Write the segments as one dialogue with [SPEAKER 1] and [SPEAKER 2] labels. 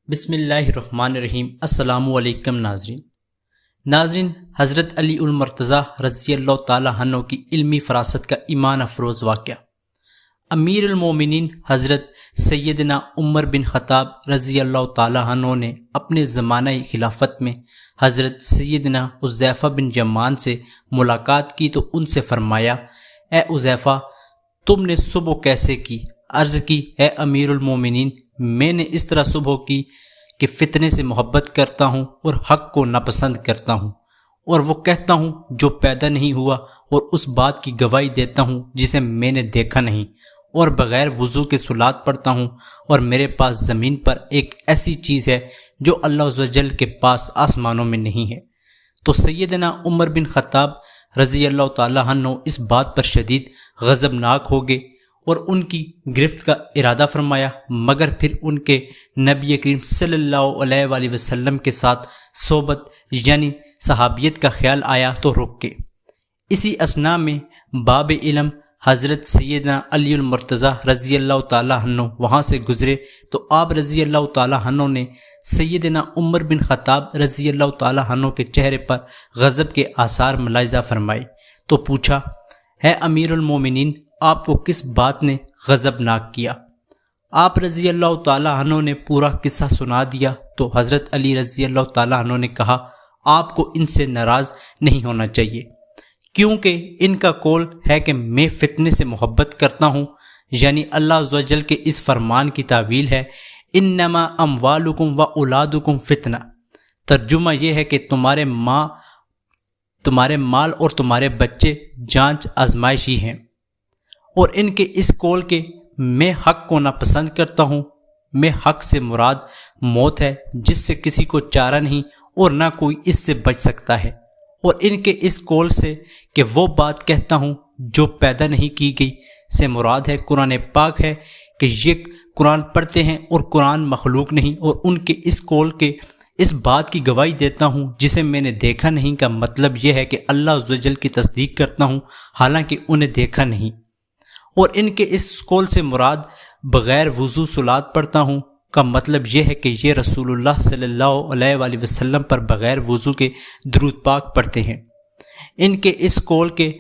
[SPEAKER 1] بسم اللہ الرحمن الرحیم۔ السلام علیکم ناظرین، حضرت علی المرتضیٰ رضی اللہ تعالیٰ عنہ کی علمی فراست کا ایمان افروز واقعہ۔ امیر المومنین حضرت سیدنا عمر بن خطاب رضی اللہ تعالیٰ عنہ نے اپنے زمانہ خلافت میں حضرت سیدنا حذیفہ بن یمان سے ملاقات کی تو ان سے فرمایا، اے حذیفہ، تم نے صبح کیسے کی؟ عرض کی، اے امیر المومنین، میں نے اس طرح صبح کی کہ فتنے سے محبت کرتا ہوں اور حق کو ناپسند کرتا ہوں، اور وہ کہتا ہوں جو پیدا نہیں ہوا، اور اس بات کی گواہی دیتا ہوں جسے میں نے دیکھا نہیں، اور بغیر وضو کے صلات پڑھتا ہوں، اور میرے پاس زمین پر ایک ایسی چیز ہے جو اللہ عز و جل کے پاس آسمانوں میں نہیں ہے۔ تو سیدنا عمر بن خطاب رضی اللہ تعالیٰ عنہ اس بات پر شدید غضبناک ہو گئے اور ان کی گرفت کا ارادہ فرمایا، مگر پھر ان کے نبی کریم صلی اللہ علیہ وآلہ وسلم کے ساتھ صحبت یعنی صحابیت کا خیال آیا تو رک گئے۔ اسی اثناء میں باب علم حضرت سیدنا علی المرتضیٰ رضی اللہ تعالیٰ عنہ وہاں سے گزرے تو آپ رضی اللہ تعالیٰ عنہ نے سیدنا عمر بن خطاب رضی اللہ تعالیٰ عنہ کے چہرے پر غضب کے آثار ملاحظہ فرمائے تو پوچھا، اے امیر المومنین، آپ کو کس بات نے غضبناک کیا؟ آپ رضی اللہ تعالیٰ عنہ نے پورا قصہ سنا دیا تو حضرت علی رضی اللہ تعالیٰ عنہ نے کہا، آپ کو ان سے ناراض نہیں ہونا چاہیے، کیونکہ ان کا قول ہے کہ میں فتنے سے محبت کرتا ہوں، یعنی اللہ عز و جل کے اس فرمان کی تعویل ہے، انما اموالکم و اولادکم فتنہ۔ ترجمہ یہ ہے کہ تمہارے مال اور تمہارے بچے جانچ آزمائش ہی ہیں، اور ان کے اس قول کے میں حق کو ناپسند کرتا ہوں، میں حق سے مراد موت ہے جس سے کسی کو چارہ نہیں اور نہ کوئی اس سے بچ سکتا ہے، اور ان کے اس قول سے کہ وہ بات کہتا ہوں جو پیدا نہیں کی گئی سے مراد ہے قرآن پاک ہے کہ یہ قرآن پڑھتے ہیں اور قرآن مخلوق نہیں، اور ان کے اس قول کے اس بات کی گواہی دیتا ہوں جسے میں نے دیکھا نہیں کا مطلب یہ ہے کہ اللہ عز و جل کی تصدیق کرتا ہوں حالانکہ انہیں دیکھا نہیں، اور ان کے اس قول سے مراد بغیر وضو صلات پڑھتا ہوں کا مطلب یہ ہے کہ یہ رسول اللہ صلی اللہ علیہ وآلہ وسلم پر بغیر وضو کے درود پاک پڑھتے ہیں۔ ان کے اس قول کے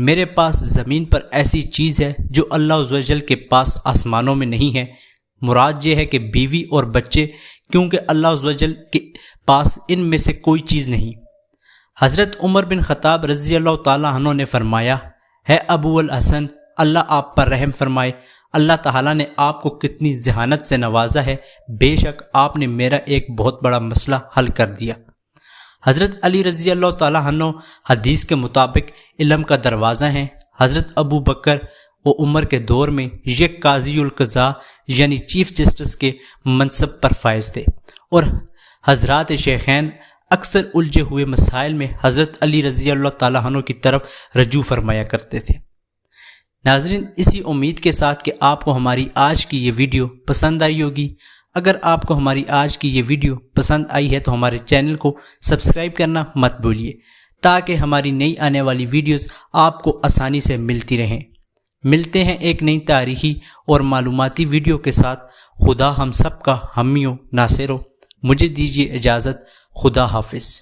[SPEAKER 1] میرے پاس زمین پر ایسی چیز ہے جو اللہ عز و جل کے پاس آسمانوں میں نہیں ہے، مراد یہ ہے کہ بیوی اور بچے، کیونکہ اللہ عز و جل کے پاس ان میں سے کوئی چیز نہیں۔ حضرت عمر بن خطاب رضی اللہ تعالیٰ عنہ نے فرمایا، ہے ابو الحسن، اللہ آپ پر رحم فرمائے، اللہ تعالیٰ نے آپ کو کتنی ذہانت سے نوازا ہے، بے شک آپ نے میرا ایک بہت بڑا مسئلہ حل کر دیا۔ حضرت علی رضی اللہ تعالیٰ عنہ حدیث کے مطابق علم کا دروازہ ہیں۔ حضرت ابو بکر و عمر کے دور میں یہ قاضی القضاء یعنی چیف جسٹس کے منصب پر فائز تھے، اور حضرات شیخین اکثر الجھے ہوئے مسائل میں حضرت علی رضی اللہ تعالیٰ عنہ کی طرف رجوع فرمایا کرتے تھے۔ ناظرین، اسی امید کے ساتھ کہ آپ کو ہماری آج کی یہ ویڈیو پسند آئی ہوگی۔ اگر آپ کو ہماری آج کی یہ ویڈیو پسند آئی ہے تو ہمارے چینل کو سبسکرائب کرنا مت بھولیے تاکہ ہماری نئی آنے والی ویڈیوز آپ کو آسانی سے ملتی رہیں۔ ملتے ہیں ایک نئی تاریخی اور معلوماتی ویڈیو کے ساتھ۔ خدا ہم سب کا حامی و ناصر ہو۔ مجھے دیجیے اجازت۔ خدا حافظ۔